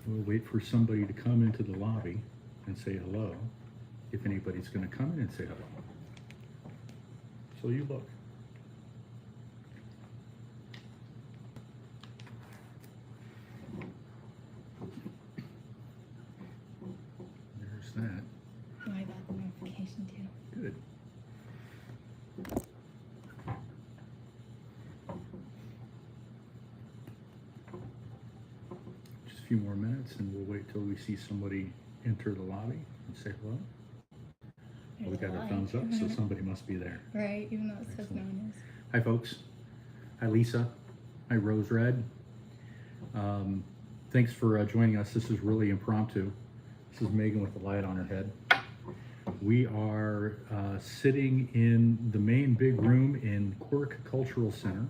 We'll wait for somebody to come into the lobby and say hello, if anybody's going to come in and say hello. So you look. There's that. Oh, I got the notification too. Good. Just a few more minutes and we'll wait till we see somebody enter the lobby and say hello. We got a thumbs up, so somebody must be there. Right, even though it says no Excellent. one is. Hi, folks. Hi, Lisa. Hi, Rose Red. Thanks for joining us. This is really impromptu. This is Megan with the light on her head. We are sitting in the main big room in Quirk Cultural Center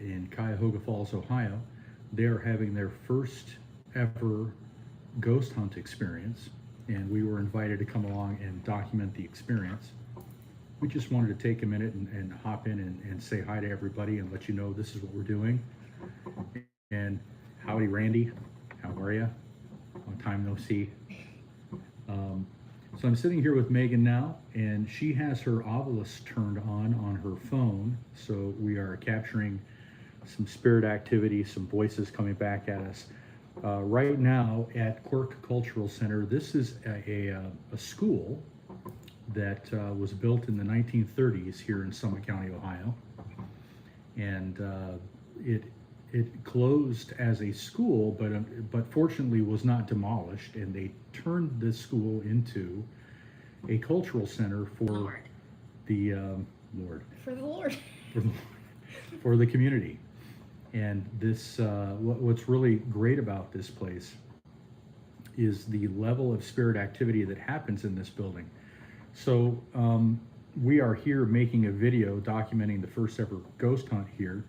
in Cuyahoga Falls, Ohio. They're having their first ever ghost hunt experience, and we were invited to come along and document the experience. We just wanted to take a minute and hop in and say hi to everybody and let you know this is what we're doing. And howdy, Randy. How are you? Long time no see. So I'm sitting here with Megan now, and she has her obelisk turned on her phone. So we are capturing some spirit activity, some voices coming back at us. Right now at Quirk Cultural Center, this is a school that was built in the 1930s here in Summit County, Ohio. And it closed as a school, but fortunately was not demolished, and they turned this school into a cultural center for Lord. the Lord. For the Lord. For the community. And this, what's really great about this place is the level of spirit activity that happens in this building. So we are here making a video documenting the first ever ghost hunt here.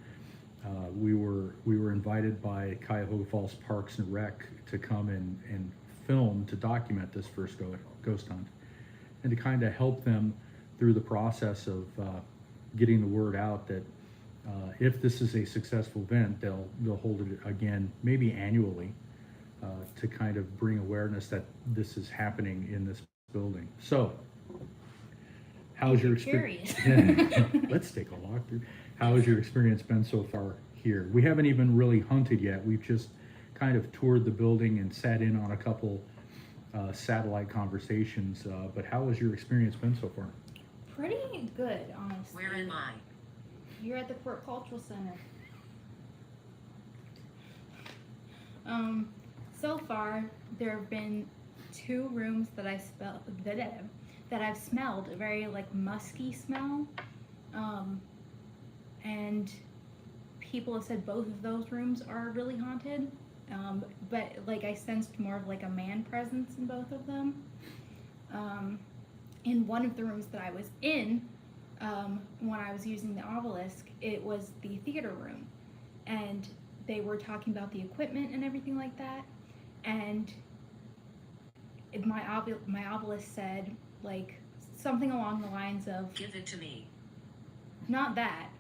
We were invited by Cuyahoga Falls Parks and Rec to come and film to document this first ghost hunt, and to kind of help them through the process of getting the word out that if this is a successful event, they'll hold it again, maybe annually, to kind of bring awareness that this is happening in this building. So, how's your experience? Let's take a walk through. How has your experience been so far here? We haven't even really hunted yet. We've just kind of toured the building and sat in on a couple satellite conversations. But how has your experience been so far? Pretty good, honestly. Where am I? You're at the Quirk Cultural Center. So far, there have been 2 rooms that I've smelled a very like musky smell, and people have said both of those rooms are really haunted. But like I sensed more of like a man presence in both of them. In one of the rooms that I was in, when I was using the obelisk, it was the theater room, and they were talking about the equipment and everything like that, and my obelisk said like something along the lines of, "Give it to me." Not that.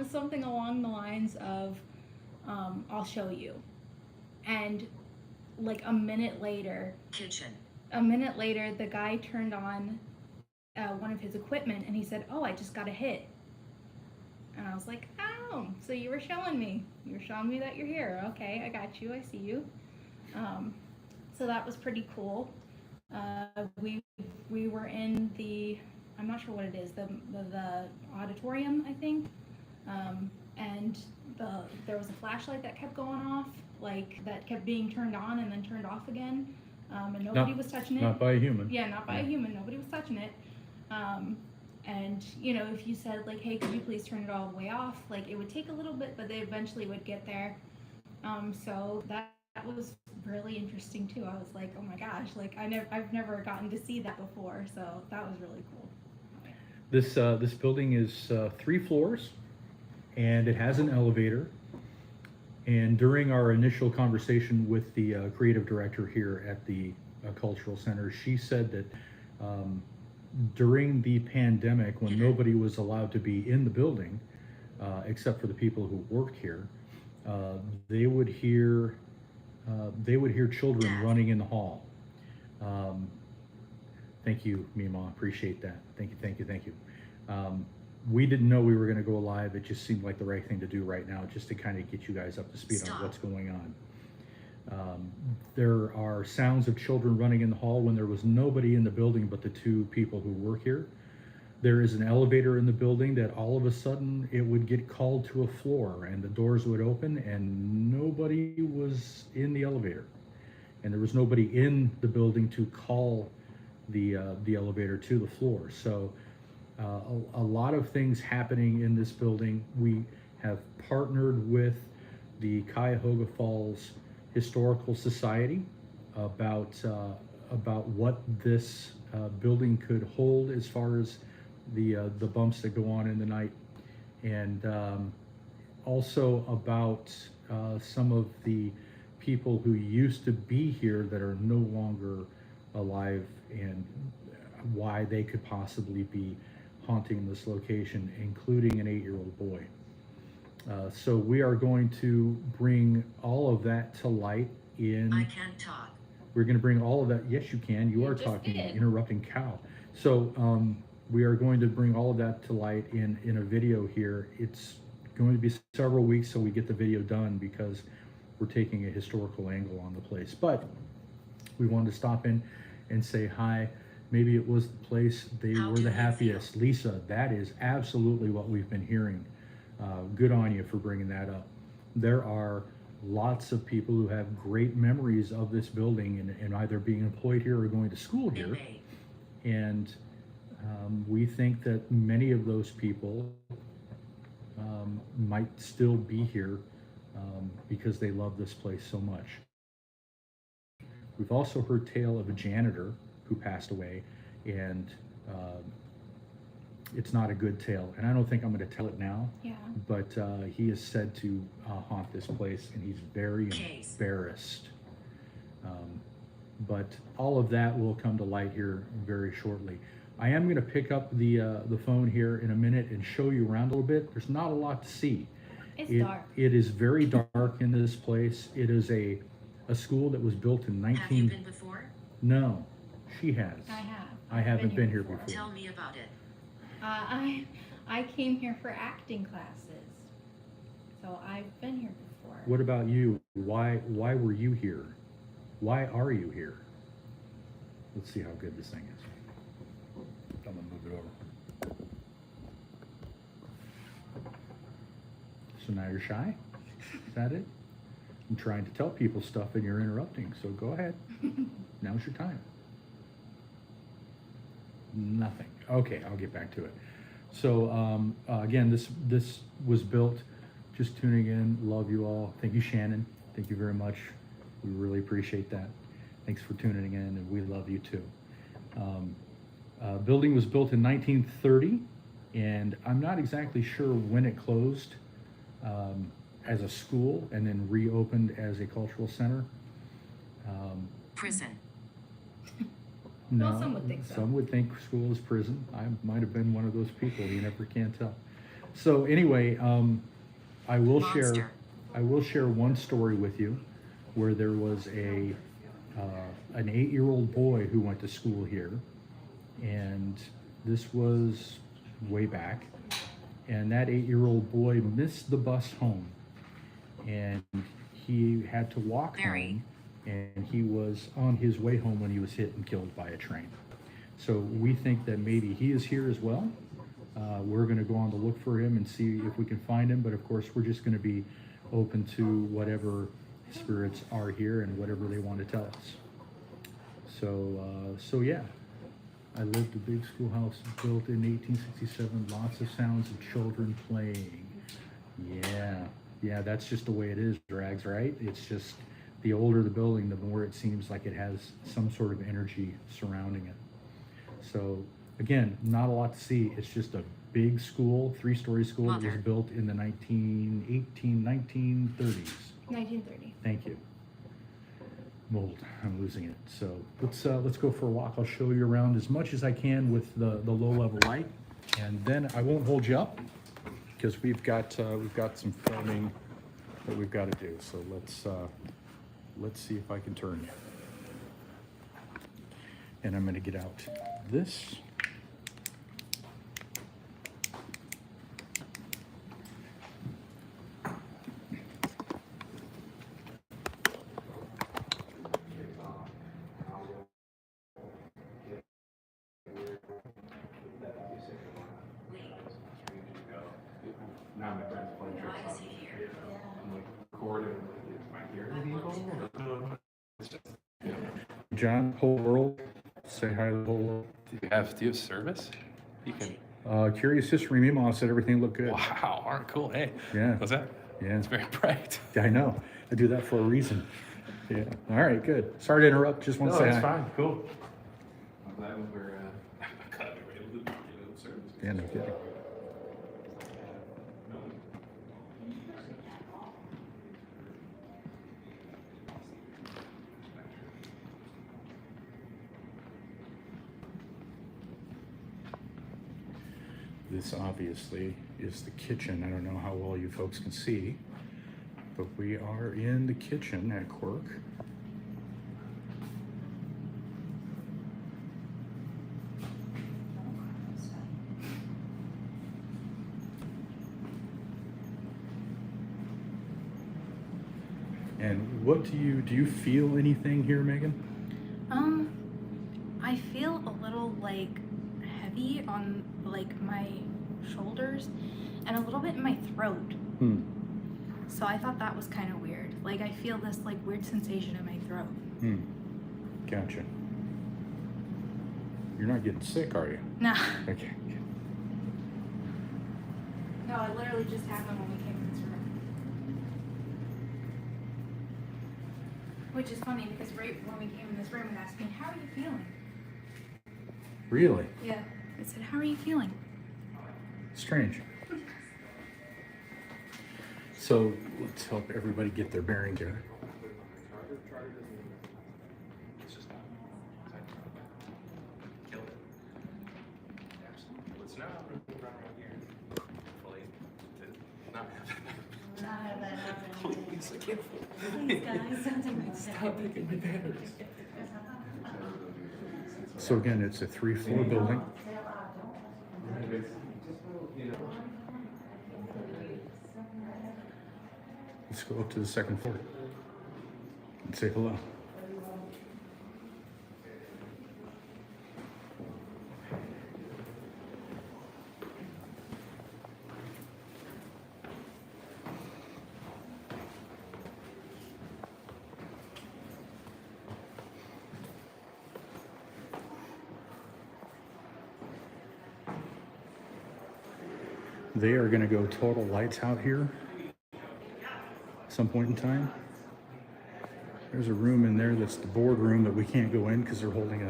Something along the lines of, I'll show you. And like a minute later, Kitchen. the guy turned on one of his equipment, and he said, "Oh, I just got a hit." And I was like, "Oh, so you were showing me that you're here. Okay, I got you. I see you." So that was pretty cool. We were in the, I'm not sure what it is, the auditorium, I think, and there was a flashlight that kept going off, like that kept being turned on and then turned off again, and nobody was touching it. Not by a human. Yeah, not by a human. Nobody was touching it. And you know, if you said like, "Hey, could you please turn it all the way off?" Like it would take a little bit, but they eventually would get there. So that was really interesting too. I was like, "Oh my gosh!" Like I've never gotten to see that before, so that was really cool. This building is 3 floors, and it has an elevator. And during our initial conversation with the creative director here at the Cultural Center, she said that during the pandemic, when nobody was allowed to be in the building, except for the people who work here, they would hear children running in the hall. Um, Thank you, Mima. Appreciate that. Thank you, thank you, thank you. We didn't know we were going to go live. It just seemed like the right thing to do right now, just to kind of get you guys up to speed on what's going on. There are sounds of children running in the hall when there was nobody in the building but the two people who work here. There is an elevator in the building that all of a sudden it would get called to a floor and the doors would open and nobody was in the elevator. And there was nobody in the building to call the elevator to the floor. So a lot of things happening in this building. We have partnered with the Cuyahoga Falls Historical Society about what this building could hold as far as the bumps that go on in the night, and also about some of the people who used to be here that are no longer alive and why they could possibly be haunting this location, including an 8-year-old boy. So we are going to bring all of that to light in. I can't talk. We're going to bring all of that. Yes, you can. You are just talking, did. interrupting Cal. So we are going to bring all of that to light in a video here. It's going to be several weeks so we get the video done because we're taking a historical angle on the place. But we wanted to stop in and say hi. Maybe it was the place they How were do the you happiest. feel? Lisa, that is absolutely what we've been hearing. Good on you for bringing that up. There are lots of people who have great memories of this building and either being employed here or going to school In here. May. And we think that many of those people might still be here because they love this place so much. We've also heard tale of a janitor who passed away, and it's not a good tale. And I don't think I'm going to tell it now, Yeah. but he is said to haunt this place, and he's very Case. embarrassed. But all of that will come to light here very shortly. I am going to pick up the phone here in a minute and show you around a little bit. There's not a lot to see. It's It- dark. It is very dark in this place. It is a school that was built in Have you 19... been before? No, she has. I have. I haven't been here before. Tell me about it. I came here for acting classes, so I've been here before. What about you? Why were you here? Why are you here? Let's see how good this thing is. I'm gonna move it over. So now you're shy? Is that it? I'm trying to tell people stuff and you're interrupting, so go ahead. Now's your time. Nothing. Okay, I'll get back to it. So again, this was built, just tuning in, love you all. Thank you, Shannon. Thank you very much. We really appreciate that. Thanks for tuning in, and we love you too. Building was built in 1930, and I'm not exactly sure when it closed as a school and then reopened as a cultural center. Prison. No, Well, some would think so. Some would think school is prison. I might have been one of those people. You never can tell. So anyway, I will Monster. share one story with you, where there was an 8-year-old boy who went to school here, and this was way back. And that 8-year-old boy missed the bus home, and he had to walk Very. home. And he was on his way home when he was hit and killed by a train. So we think that maybe he is here as well. We're going to go on to look for him and see if we can find him. But of course, we're just going to be open to whatever spirits are here and whatever they want to tell us. So yeah, I lived a big schoolhouse built in 1867. Lots of sounds of children playing. Yeah, that's just the way it is, Drags, right? It's just, the older the building, the more it seems like it has some sort of energy surrounding it. So again, not a lot to see. It's just a big school, 3-story school that was Mother. built in the 1930s. 1930. Thank you. Mold, I'm losing it. So let's go for a walk. I'll show you around as much as I can with the low level light, and then I won't hold you up because we've got some filming that we've got to do. So let's see if I can turn you. And I'm going to get out this. Now my friend's playing tricks on me. I'm like recording. My hearing people. John, whole world, say hi to the whole world. Do you have service? You can. Curious History Memo said everything looked good. Wow. All right. Cool. Hey. Yeah. What's that? Yeah. It's very bright. I know. I do that for a reason. Yeah. All right, good. Sorry to interrupt. Just want to say hi. fine. Cool. I'm glad we're glad we were able to get a service. Yeah, no kidding. This obviously is the kitchen. I don't know how well you folks can see, but we are in the kitchen at Quirk. And what do you feel anything here, Megan? I feel a little like heavy on like my shoulders and a little bit in my throat. So I thought that was kind of weird. Like I feel this like weird sensation in my throat. Gotcha. You're not getting sick, are you? Nah. Okay. No, it literally just happened when we came in this room. Which is funny because right when we came in this room, it asked me, "How are you feeling?" Really? Yeah. It said, "How are you feeling?" Strange. So let's help everybody get their bearings here. Kill it. Absolutely. Let's not run around here. Hopefully, not have that happen. Please, I can't. Stop taking my batteries. So again, it's a 3-floor building. Let's go up to the second floor and say hello. They are going to go total lights out here at some point in time. There's a room in there that's the board room that we can't go in because they're holding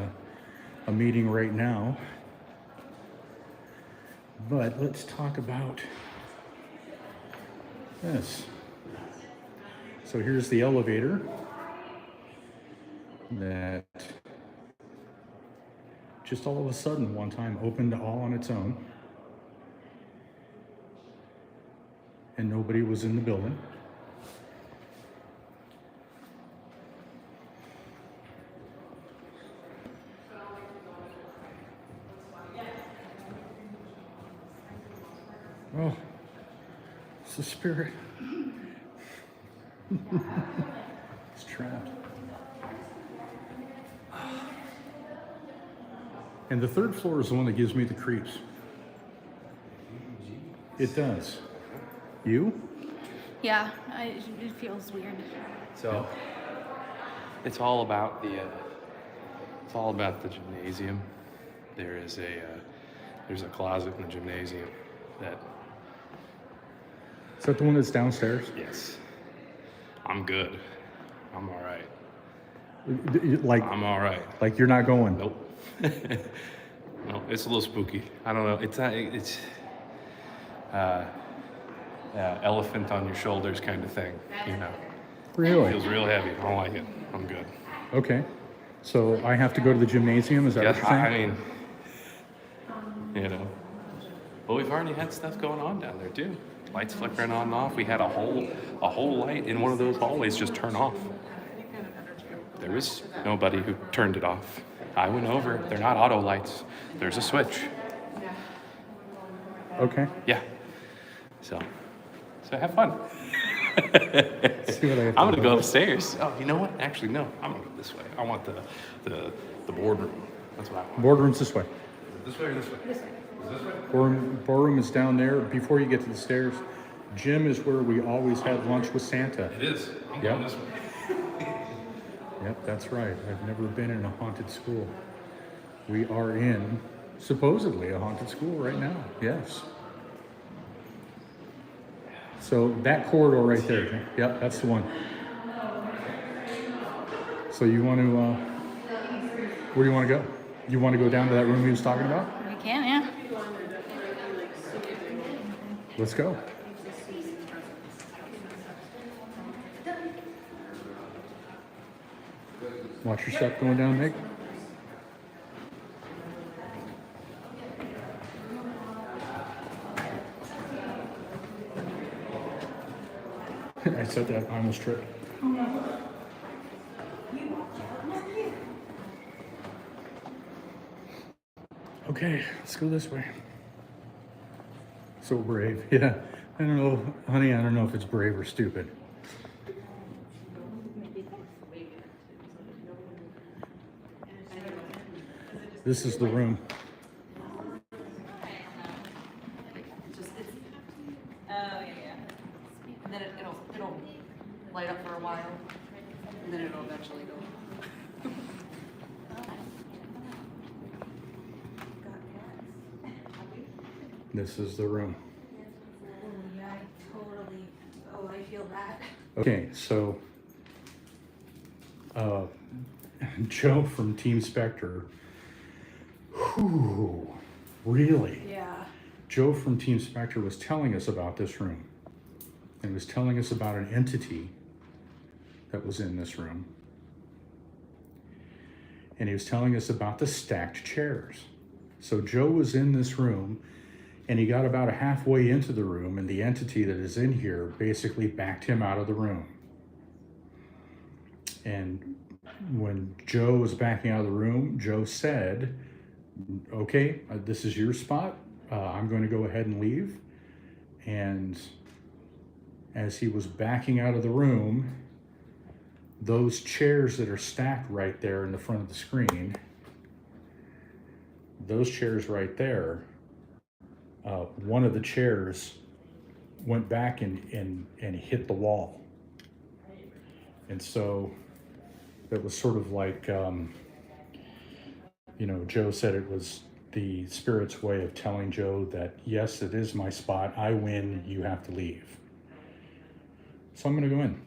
a meeting right now. But let's talk about this. So here's the elevator that just all of a sudden one time opened all on its own. And nobody was in the building. Oh, it's the spirit. It's trapped. And the third floor is the one that gives me the creeps. It does. You? Yeah, it feels weird. So it's all about the gymnasium. There's a closet in the gymnasium that. Is that the one that's downstairs? Yes. I'm good. I'm all right. Like I'm all right. Like you're not going. Nope. No, it's a little spooky. I don't know. It's not. It's elephant on your shoulders kind of thing. You know. Really? It feels real heavy. I don't like it. I'm good. Okay. So I have to go to the gymnasium. Is that what you're saying? I mean, you know. Well, we've already had stuff going on down there too. lights flickering on and off. We had a whole light in one of those hallways just turn off. There was nobody who turned it off. I went over. They're not auto lights. There's a switch. Okay. Yeah. So have fun. See what I have I'm to gonna do. go upstairs. Oh, you know what? Actually, no. I'm gonna go this way. I want the boardroom. That's what I want. Boardroom's this way. This way or this way? This way. Boardroom is down there. Before you get to the stairs, gym is where we always had lunch with Santa. It is. I'm Yep. going this way. Yep, that's right. I've never been in a haunted school. We are in supposedly a haunted school right now. Yes. So that corridor right there. Yep, that's the one. So you want to, where do you want to go? You want to go down to that room he was talking about? We can, yeah. Let's go. Watch your step going down, Nick. I said that, I almost tripped. Okay, let's go this way. So brave. Yeah. I don't know, honey, I don't know if it's brave or stupid. This is the room. And then it'll light up for a while, and then it'll eventually go. This is the room. Oh, yeah, I totally, I feel that. Okay, so Joe from Team Spectre. Whew, really? Yeah. Joe from Team Spectre was telling us about this room. And was telling us about an entity that was in this room. And he was telling us about the stacked chairs. So Joe was in this room and he got about halfway into the room and the entity that is in here basically backed him out of the room. And when Joe was backing out of the room, Joe said, okay, this is your spot. I'm going to go ahead and leave. And as he was backing out of the room, those chairs that are stacked right there in the front of the screen, those chairs right there, one of the chairs went back and hit the wall. And so it was sort of like, Joe said it was the spirit's way of telling Joe that, yes, it is my spot. I win. You have to leave. So I'm going to go in.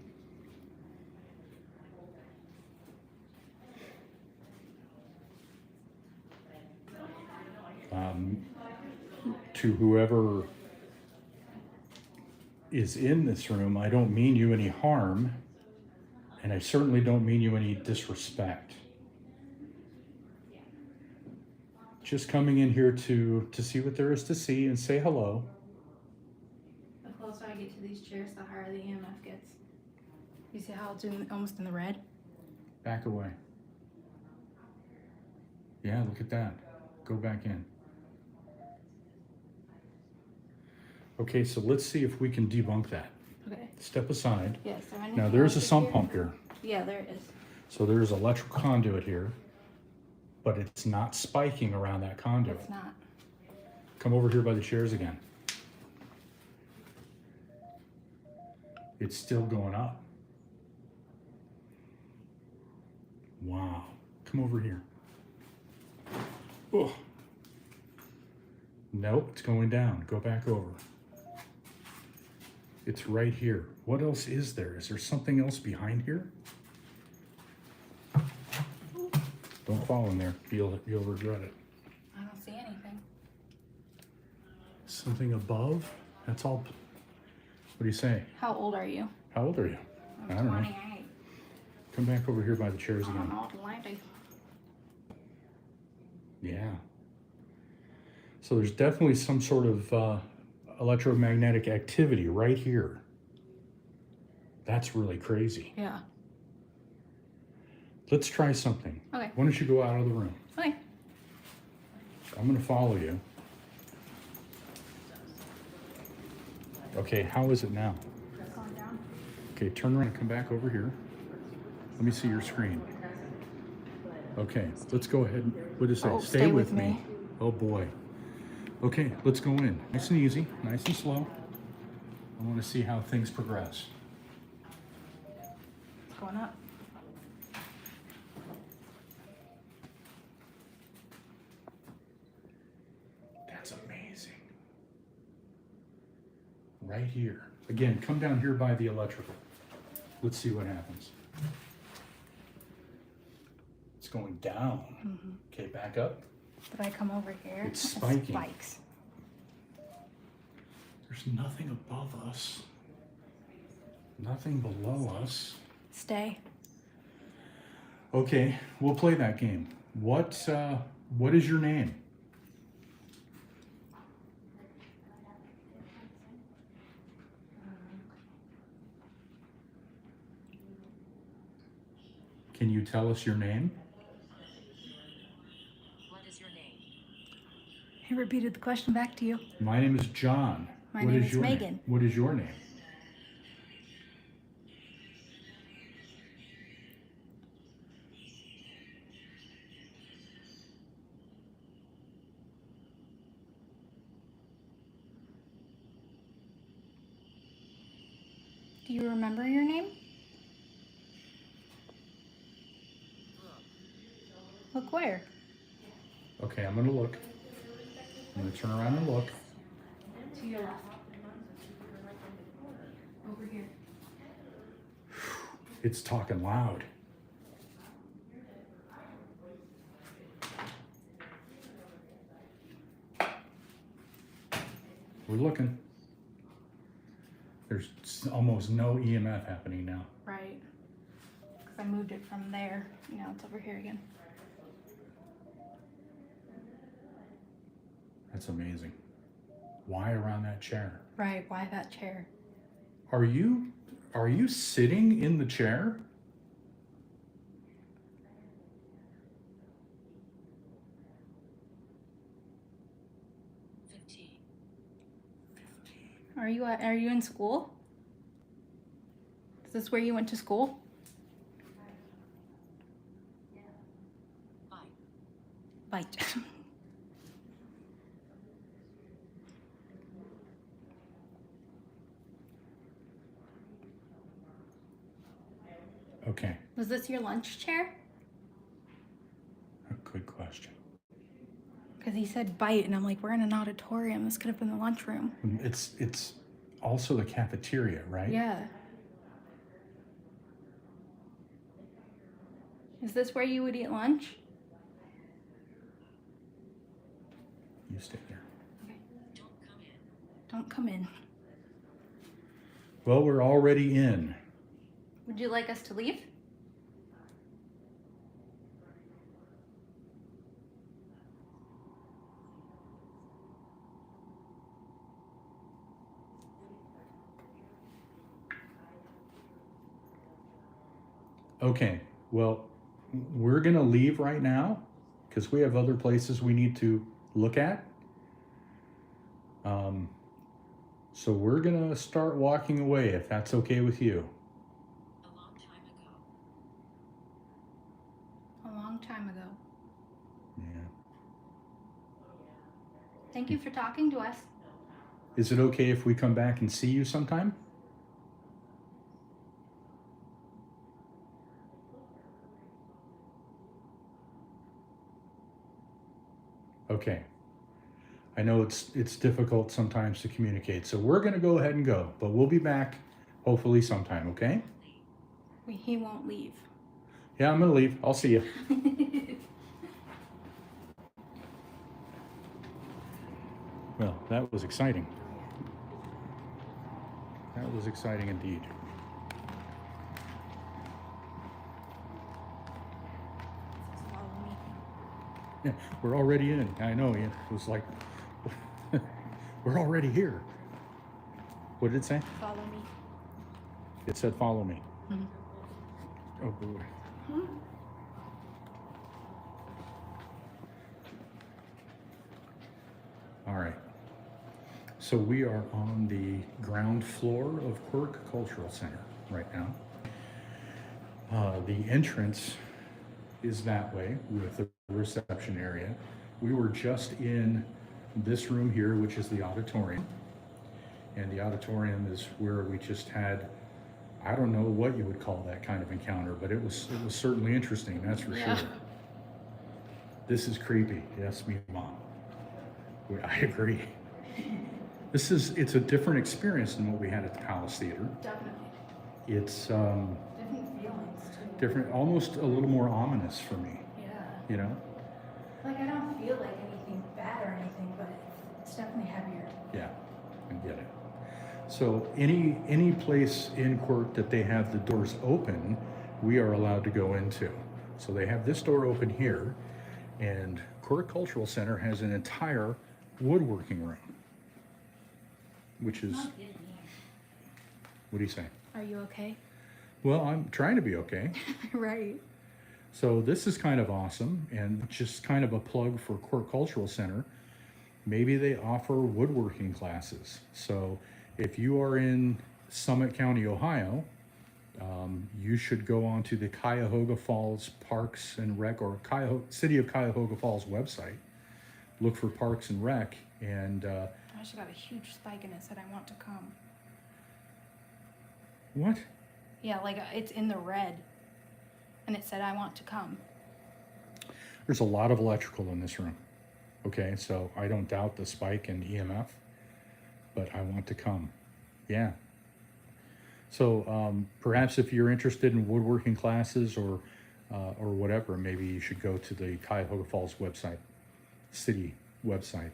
To whoever is in this room, I don't mean you any harm, and I certainly don't mean you any disrespect. Just coming in here to see what there is to see and say hello. The closer I get to these chairs, the higher the EMF gets. You see how it's almost in the red? Back away. Yeah, look at that. Go back in. Okay, so let's see if we can debunk that. Okay. Step aside. Yes. Now there's a sump pump here. Yeah, there is. So there's electrical conduit here, but it's not spiking around that conduit. It's not. Come over here by the chairs again. It's still going up. Wow. Come over here. Oh. Nope, it's going down. Go back over. It's right here. What else is there? Is there something else behind here? Don't fall in there. You'll regret it. I don't see anything. Something above? That's all. What do you say? How old are you? How old are you? I don't know. 28. Come back over here by the chairs I don't again. know, 20. Yeah. So there's definitely some sort of electromagnetic activity right here. That's really crazy. Yeah. Let's try something. Okay. Why don't you go out of the room? Okay. I'm going to follow you. Okay, how is it now? Calm down. Okay, turn around and come back over here. Let me see your screen. Okay, let's go ahead and, what does it say? Oh, Stay stay with with me. me. Oh boy. Okay, let's go in. Nice and easy, nice and slow. I want to see how things progress. It's going up. That's amazing. Right here. Again, come down here by the electrical. Let's see what happens. It's going down. Okay, back up. Did I come over here? It's spiking. It spikes. There's nothing above us. Nothing below us. Stay. Okay, we'll play that game. What is your name? Can you tell us your name? What is your name? He repeated the question back to you. My name is John. My What name is your Megan. Name? What is your name? Do you remember your name? Look where? Okay, I'm gonna look. I'm gonna turn around and look. To your left. Over here. It's talking loud. We're looking. There's almost no EMF happening now. Right. Because I moved it from there. Now it's over here again. That's amazing. Why around that chair? Right. Why that chair? Are you sitting in the chair? Are you in school? Is this where you went to school? Bite. Okay, Was this your lunch chair? a good question. Because he said bite, and I'm like, we're in an auditorium. This could have been the lunchroom. It's also the cafeteria, right? Yeah. Is this where you would eat lunch? You stay there. Don't come in. Well, we're already in. Would you like us to leave? Okay, well, we're gonna leave right now because we have other places we need to look at. So we're gonna start walking away if that's okay with you. A long time ago. A long time ago. Yeah. Thank you for talking to us. Is it okay if we come back and see you sometime? Okay. I know it's difficult sometimes to communicate, so we're gonna go ahead and go, but we'll be back hopefully sometime, okay? He won't leave. Yeah, I'm gonna leave. I'll see you. Well, that was exciting. That was exciting indeed. Yeah, we're already in. I know, it was like, we're already here. What did it say? Follow me. It said follow me. Mhm. Oh boy. All right. So we are on the ground floor of Quirk Cultural Center right now. The entrance is that way with the reception area. We were just in this room here, which is the auditorium. And the auditorium is where we just had, I don't know what you would call that kind of encounter, but it was certainly interesting, that's for Yeah. sure. This is creepy. Yes, me, Mom. I agree. It's a different experience than what we had at the Palace Theater. Definitely. It's Different feelings too. different, almost a little more ominous for me, Yeah. you know? Like I don't feel like anything bad or anything, but it's definitely heavier. Yeah, I get it. So any place in Quirk that they have the doors open, we are allowed to go into. So they have this door open here, and Quirk Cultural Center has an entire woodworking room, which is, what do you say? Are you okay? Well, I'm trying to be okay. Right. So this is kind of awesome, and just kind of a plug for Quirk Cultural Center. Maybe they offer woodworking classes. So if you are in Summit County, Ohio, you should go onto the Cuyahoga Falls Parks and Rec, or City of Cuyahoga Falls website. Look for Parks and Rec, and I just got a huge spike and it said I want to come. what? Yeah, like it's in the red. And it said I want to come. There's a lot of electrical in this room. Okay, so I don't doubt the spike in EMF, but I want to come. Yeah. So perhaps if you're interested in woodworking classes or whatever, maybe you should go to the Cuyahoga Falls website, city website.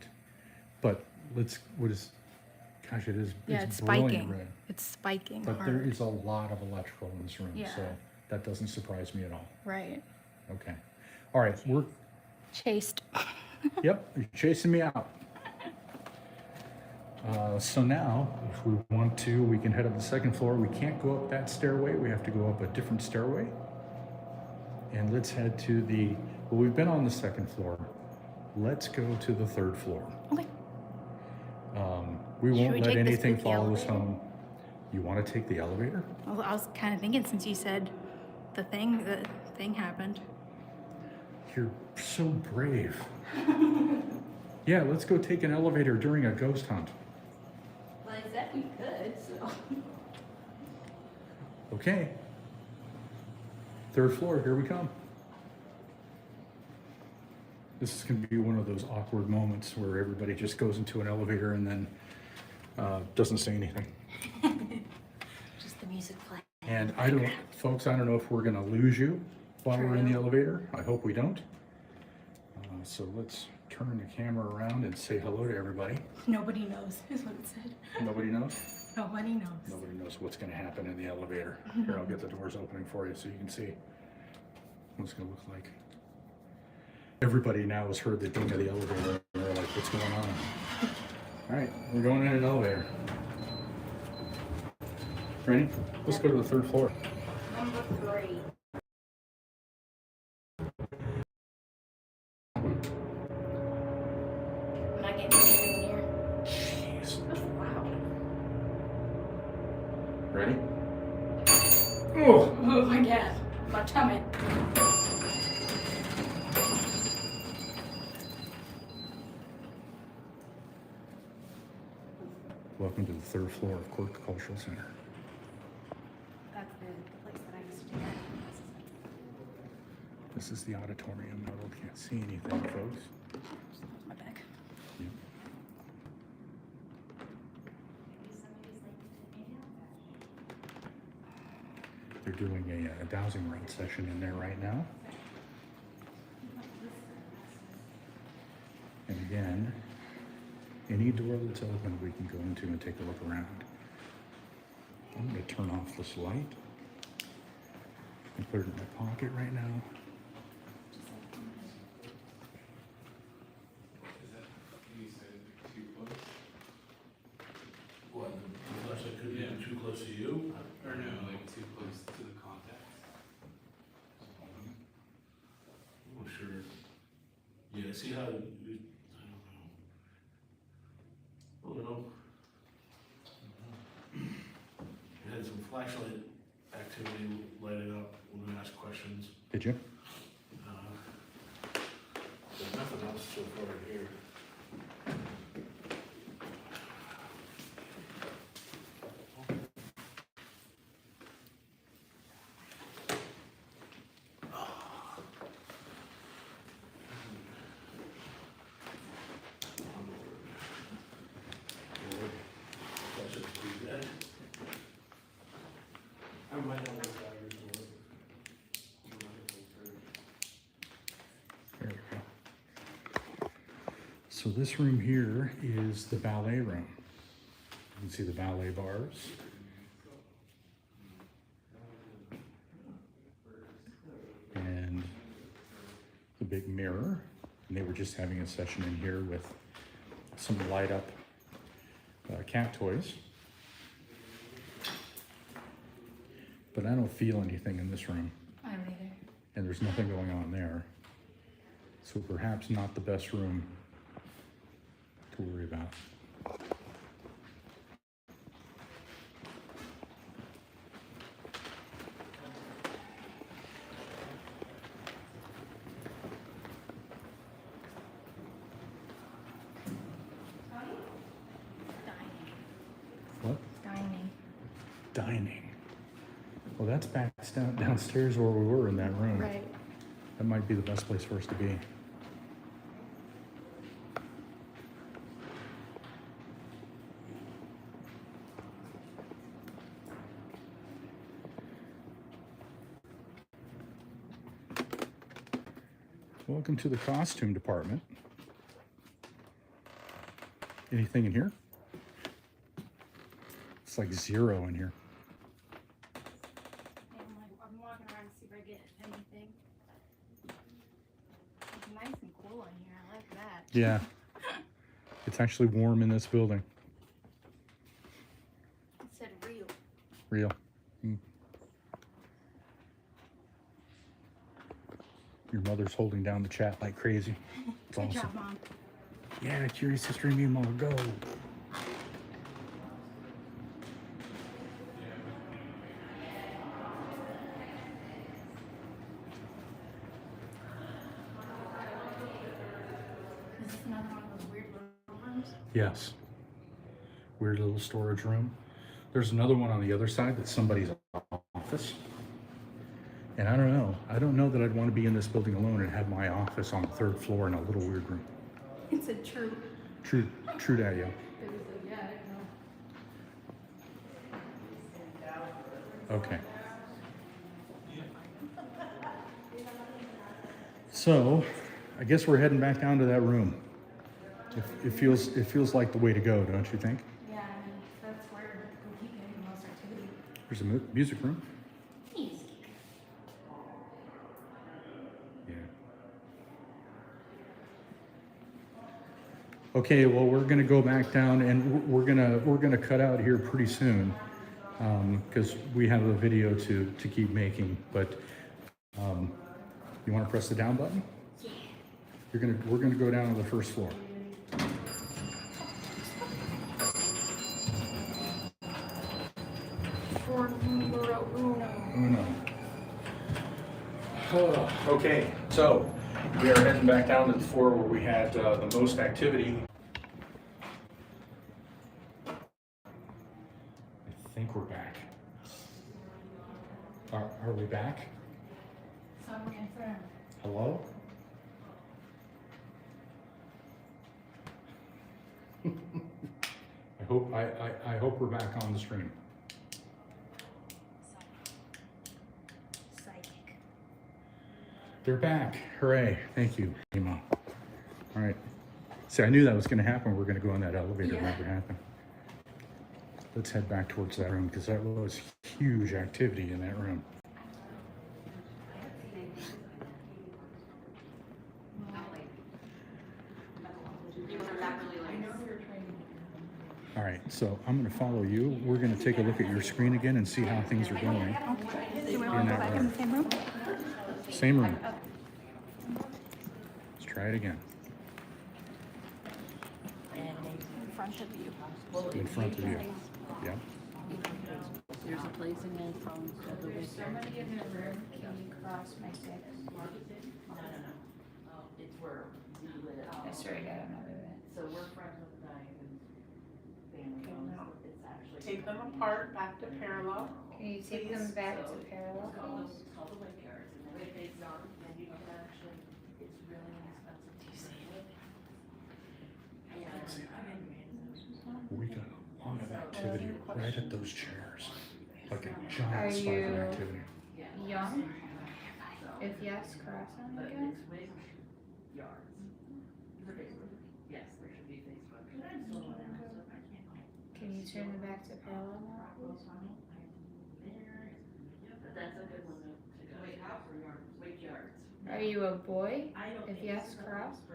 But gosh, it is. Yeah, it's brilliant spiking. red. It's spiking But hard. there is a lot of electrical in this room, Yeah. so that doesn't surprise me at all. Right. Okay. All right, we're Chased. Yep, you're chasing me out. So now, if we want to, we can head up the second floor. We can't go up that stairway. We have to go up a different stairway. And let's head to well, we've been on the second floor. Let's go to the third floor. Okay. We Should won't we let take the anything spooky follow us elevator? home. You want to take the elevator? Well, I was kind of thinking since you said the thing happened. You're so brave. Yeah, let's go take an elevator during a ghost hunt. Well, I said we could, so. Okay. Third floor, here we come. This is going to be one of those awkward moments where everybody just goes into an elevator and then doesn't say anything. Just the music playing. And folks, I don't know if we're going to lose you while we're in the elevator. I hope we don't. So let's turn the camera around and say hello to everybody. Nobody knows, is what it said. Nobody knows? Nobody knows. Nobody knows what's going to happen in the elevator. Here, I'll get the doors opening for you so you can see what it's going to look like. Everybody now has heard the ding of the elevator and they're like, what's going on? All right, we're going in an elevator. Ready? Let's go to the third floor. Number 3. I'm not getting anything in here. Jeez. That's loud. Ready? Oh! Oh my god. My tummy. Welcome to the third floor of Quirk Cultural Center. That's the place that I used to do that. This is the auditorium. I can't see anything, folks. My back. Yeah. They're doing a dowsing rod session in there right now. And again, any door that's open, we can go into and take a look around. I'm going to turn off this light and put it in my pocket right now. Is that, you said too close? What, the flush Or no, like too close to the contacts. Oh, sure. Yeah, see how, I don't know. We had some flashlight activity lighting up when we asked questions. Did you? There's nothing else so far here. That should be good. I might not look out your door. There we go. So this room here is the ballet room. You can see the ballet bars. And the big mirror. And they were just having a session in here with some light up cat toys. But I don't feel anything in this room. I don't either. And there's nothing going on there. So perhaps not the best room to worry about. What? Dining. Dining. Well, that's downstairs where we were in that room. Right. That might be the best place for us to be. Welcome to the costume department. Anything in here? It's like 0 in here. I'm walking around to see if I get anything. It's nice and cool in here. I like that. Yeah. It's actually warm in this building. It said real. Real. Your mother's holding down the chat like crazy. It's Good awesome. job, Mom. Yeah, Curious History Meme, go. Is this another one of those weird little rooms? Yes. Weird little storage room. There's another one on the other side that's somebody's office. And I don't know. I don't know that I'd want to be in this building alone and have my office on the 3rd floor in a little weird room. It's a true. True that, yeah. Yeah, I know. Okay. So, I guess we're heading back down to that room. It feels like the way to go, don't you think? Yeah, I mean, that's where we keep getting the most activity. There's a music room. Music. Yeah. Okay, well, we're gonna go back down, and we're gonna cut out here pretty soon, because we have a video to keep making. But you want to press the down button? Yeah. We're gonna go down to the 1st floor. For numero uno. Okay, so we are heading back down to the floor where we had the most activity. I think we're back. Are we back? Somewhere in front. Hello? I hope we're back on the stream. Psychic. They're back. Hooray. Thank you, Emma. All right. See, I knew that was going to happen. We're going to go in that elevator. It Yeah. never happened. Let's head back towards that room because that was huge activity in that room. All right. So I'm going to follow you. We're going to take a look at your screen again and see how things are going. Do you want In to go that back in room. the same room? Same room. Let's try it again. In front of you. In front of you. Yeah. There's a place in there from the There's somebody in the room. Can you cross my 6? It's where we live. I swear I got another bit. So we're friends with the guy whose family owns it. It's actually. Take them apart, back to parallel. Can you take them back to parallel, please? It's called the Wake Yards, and then if it's on, then you can actually, it's really inexpensive to see it. We got a lot of activity right at those chairs. Like a Are giant spike you- of activity. Young? If yes, cross on But again. it's Wake Yards. Is there Facebook? Yes, there should be Facebook. Can you turn them back to parallel now, please? But that's a good one to go. Wake Yards. Are you a boy? If yes, cross. We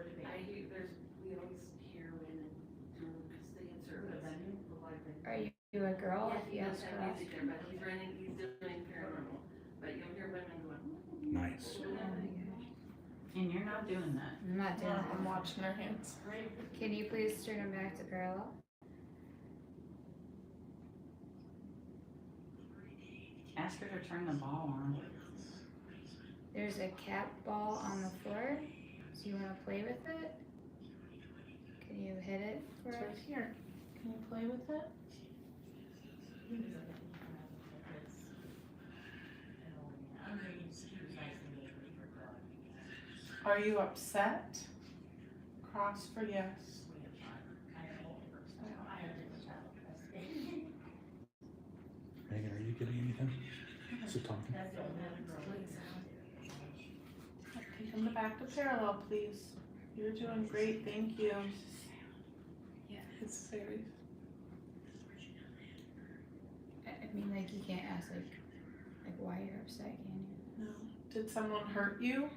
always hear women doing, because they in service. Are you a girl? If yes, cross. He's doing paranormal, but you'll hear women going. Nice. Oh my gosh. And you're not doing that. I'm not doing I'm that. watching their hands. Can you please turn them back to parallel? Ask her to turn the ball on. There's a cat ball on the floor. Do you want to play with it? Can you hit it for It's right us? here. Can you play with it? Are you upset? Cross for yes. Megan, are you getting anything? Is it talking? Take them back to parallel, please. You're doing great, thank you. Yeah. It's very. I mean, like, you can't ask, like why you're upset, can you? No. Did someone hurt you?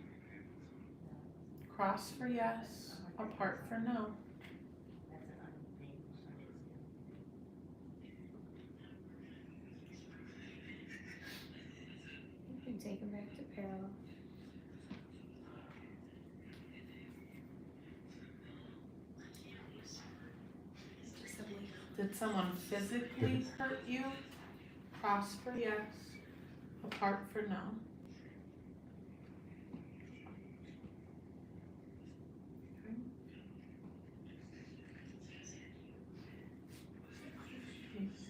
Cross for yes, apart for no. You can take them back to parallel. Did someone physically hurt you? Cross for yes, apart for no.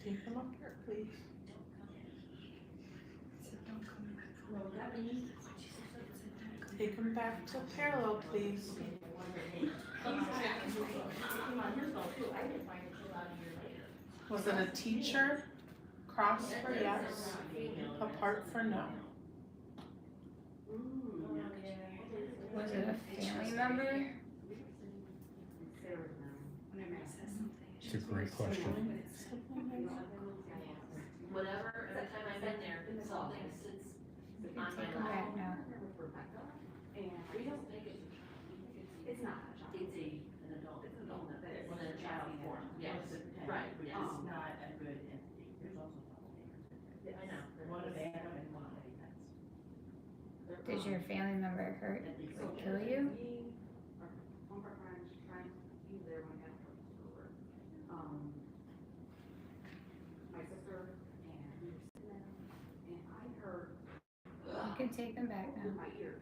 Take them apart, please. Take them back to parallel, please. Was it a teacher? Cross for yes, apart for no. Was it a family member? It's a great question. Whatever, every time I'm in there, something sits You on can take my them lap. back now. We don't think it's not a child. It's an adult. It's an adult. Well, in a child form, yes, right, yes. It's not a good entity. There's also I know. one of Adam and one of Did your family member hurt or kill you? One of our friends trying, he was there when I got over. My sister and we were sitting there and I heard You can take them back now. in my ears.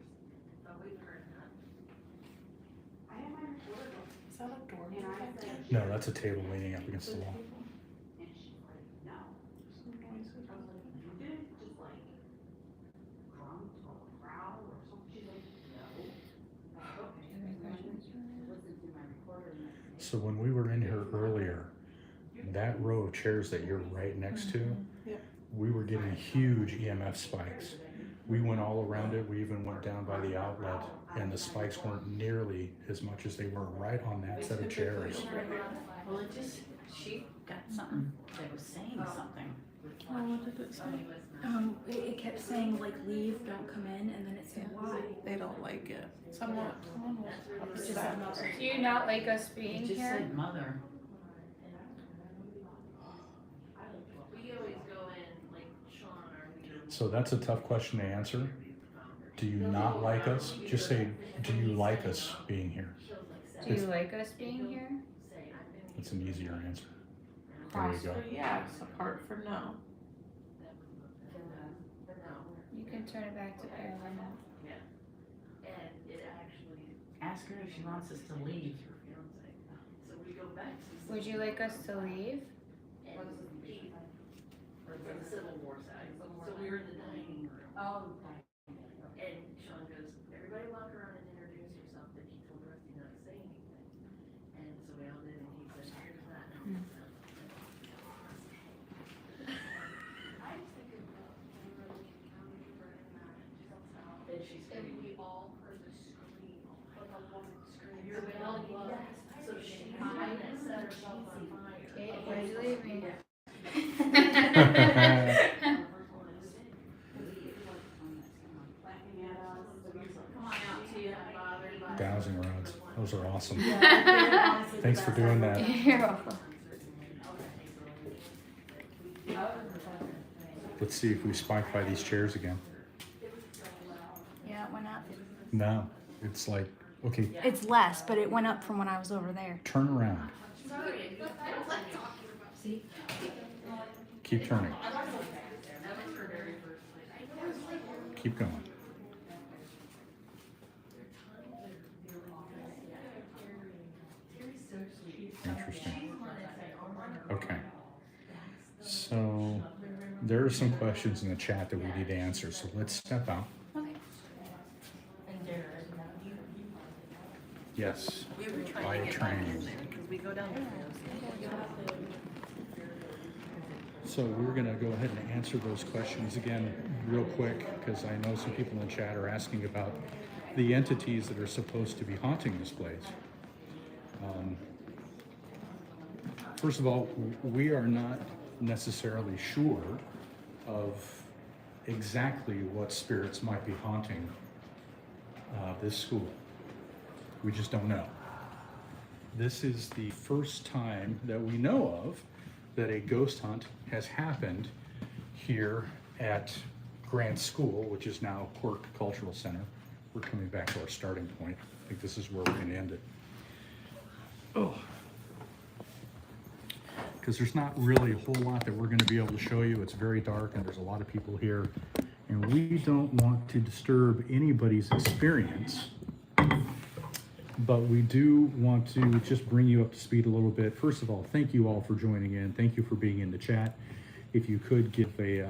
Oh, we've heard that. I had my recorder on, Is that a door? and I said. No, that's a table leaning up against the wall. And she's like, no. Some noises. I was like, you did just like grunt or growl or something. She's like, no. I was like, Do you have any okay. questions? Listen to my recorder and I So when we were in here earlier, that row of chairs that you're right next to, Yeah. we were getting huge EMF spikes. We went all around it. We even went down by the outlet, and the spikes weren't nearly as much as they were right on that set of chairs. Well, it just, she got something, that was saying something. Oh, what did it say? It kept saying like leave, don't come in, and then it said why. They don't like it. Someone was upset. Do you not like us being It just here? said mother. So that's a tough question to answer. Do you not like us? Just say, do you like us being here? Do you like us being here? It's an easier answer. There you Cross go. for yes, apart for no. You can turn it back to Carolina. And it actually, ask her if she wants us to leave. So we go back to. Would you like us to leave? For the Civil War side, so we were in the dining room. Oh. And Sean goes, everybody walk around and introduce yourself, but he told Rusty not to say anything. And so we all did, and he said, here's that. And she said, we all heard the scream, like a woman scream. You're well, yes. So she set herself on fire. Kate, where'd you leave me? Dowsing rods. Those are awesome. Thanks for doing that. You're welcome. Let's see if we spike by these chairs again. Yeah, it went up. No, it's like, okay, It's less, but it went up from when I was over there. turn around. Keep turning. Keep going. Interesting. Okay. So there are some questions in the chat that we need to answer. So let's step out. Okay. Yes. We were By trying to get train. back in there because we go down there. So we're going to go ahead and answer those questions again real quick because I know some people in the chat are asking about the entities that are supposed to be haunting this place. First of all, we are not necessarily sure of exactly what spirits might be haunting this school. We just don't know. This is the first time that we know of that a ghost hunt has happened here at Grant School, which is now Quirk Cultural Center. We're coming back to our starting point. I think this is where we're going to end it. Oh. Because there's not really a whole lot that we're going to be able to show you. It's very dark and there's a lot of people here. And we don't want to disturb anybody's experience. But we do want to just bring you up to speed a little bit. First of all, thank you all for joining in. Thank you for being in the chat. If you could give a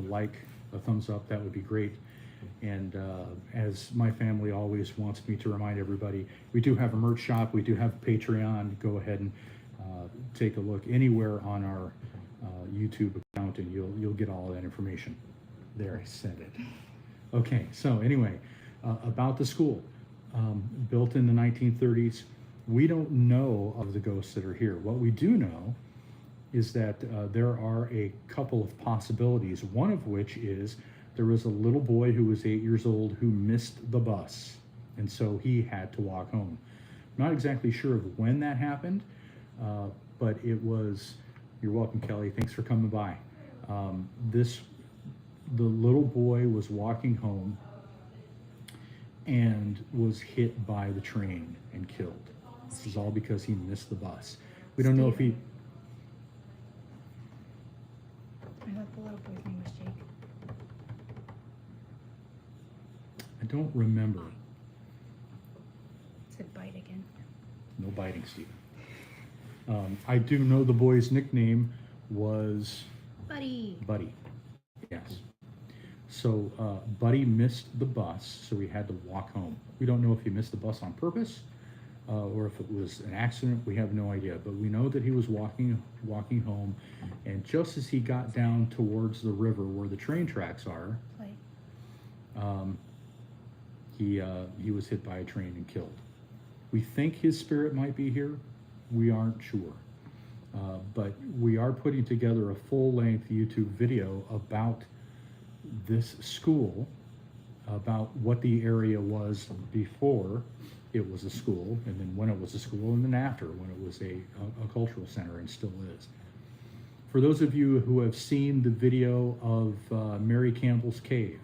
like, a thumbs up, that would be great. And as my family always wants me to remind everybody, we do have a merch shop. We do have Patreon. Go ahead and take a look anywhere on our YouTube account, and you'll get all of that information. There, I said it. Okay, so anyway, about the school. Built in the 1930s. We don't know of the ghosts that are here. What we do know is that there are a couple of possibilities, one of which is there was a little boy who was 8 years old who missed the bus, and so he had to walk home. I'm not exactly sure of when that happened, but it was, you're welcome, Kelly, thanks for coming by. The little boy was walking home and was hit by the train and killed. This is all because he missed the bus. We don't know if he... I thought the little boy's name was Jake. I don't remember. Said bite again. No biting, Stephen. I do know the boy's nickname was Buddy. Buddy. Yes. So Buddy missed the bus, so he had to walk home. We don't know if he missed the bus on purpose or if it was an accident. We have no idea, but we know that he was walking home, and just as he got down towards the river where the train tracks are, he was hit by a train and killed. We think his spirit might be here. We aren't sure. But we are putting together a full-length YouTube video about this school, about what the area was before it was a school, and then when it was a school, and then after when it was a cultural center and still is. For those of you who have seen the video of Mary Campbell's cave,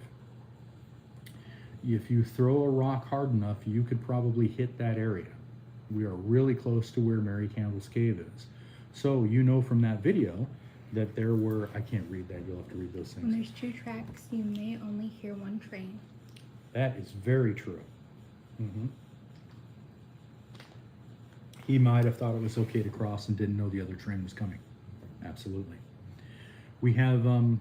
if you throw a rock hard enough, you could probably hit that area. We are really close to where Mary Campbell's cave is. So you know from that video that there were, I can't read that, you'll have to read those When things. there's 2 tracks, you may only hear 1 train. That is very true. Mhm. He might have thought it was okay to cross and didn't know the other train was coming. Absolutely. We have the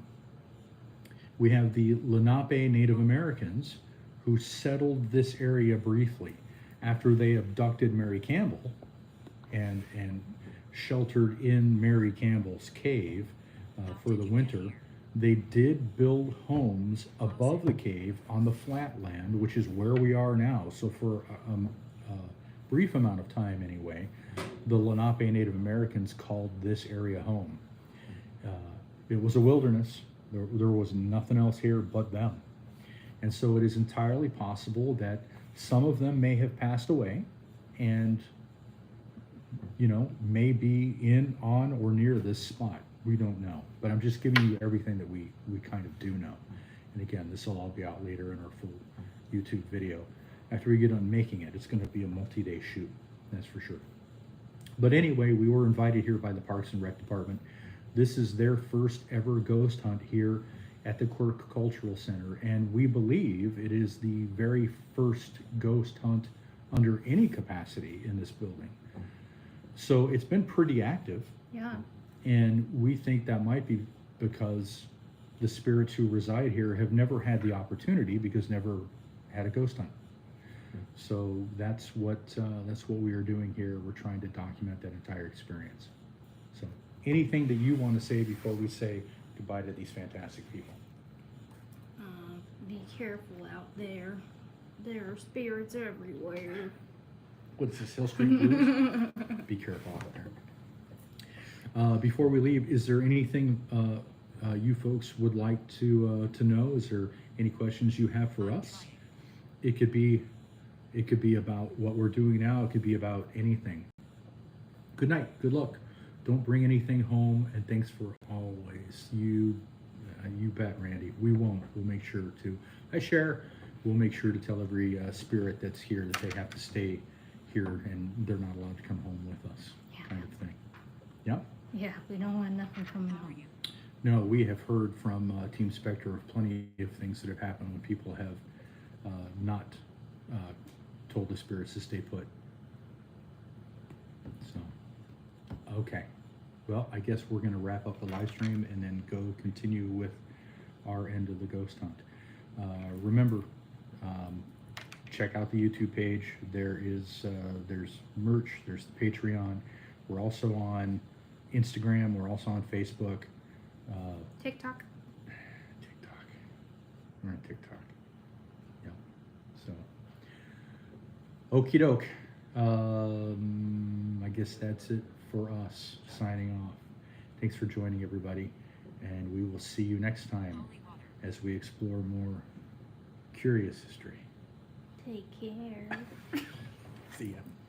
Lenape Native Americans who settled this area briefly after they abducted Mary Campbell and sheltered in Mary Campbell's cave for the winter. They did build homes above the cave on the flat land, which is where we are now. So for a brief amount of time anyway, the Lenape Native Americans called this area home. It was a wilderness. There was nothing else here but them. And so it is entirely possible that some of them may have passed away and, you know, may be in, on, or near this spot. We don't know. But I'm just giving you everything that we kind of do know. And again, this will all be out later in our full YouTube video. After we get done making it, it's going to be a multi-day shoot, that's for sure. But anyway, we were invited here by the Parks and Rec Department. This is their first ever ghost hunt here at the Quirk Cultural Center, and we believe it is the very first ghost hunt under any capacity in this building. So it's been pretty active, Yeah. and we think that might be because the spirits who reside here have never had the opportunity because never had a ghost hunt. So that's what we are doing here. We're trying to document that entire experience. So anything that you want to say before we say goodbye to these fantastic people? Be careful out there. There are spirits everywhere. What's this, Hill Street Blues? Be careful out there. Before we leave, is there anything you folks would like to know? Is there any questions you have for us? It could be about what we're doing now. It could be about anything. Good night. Good luck. Don't bring anything home, and thanks for always. You bet, Randy. We won't. We'll make sure to. I share. We'll make sure to tell every spirit that's here that they have to stay here and they're not allowed to come home with us, Yeah. kind of thing. Yeah. Yeah, we don't want nothing coming home. No, we have heard from Team Spectre of plenty of things that have happened when people have not told the spirits to stay put. So, okay. Well, I guess we're going to wrap up the live stream and then go continue with our end of the ghost hunt. Remember, check out the YouTube page. There's merch. There's the Patreon. We're also on Instagram. We're also on Facebook. TikTok. TikTok. We're on TikTok. Yeah. So, okie doke. I guess that's it for us. Signing off. Thanks for joining, everybody, and we will see you next time as we explore more curious history. Take care. See ya.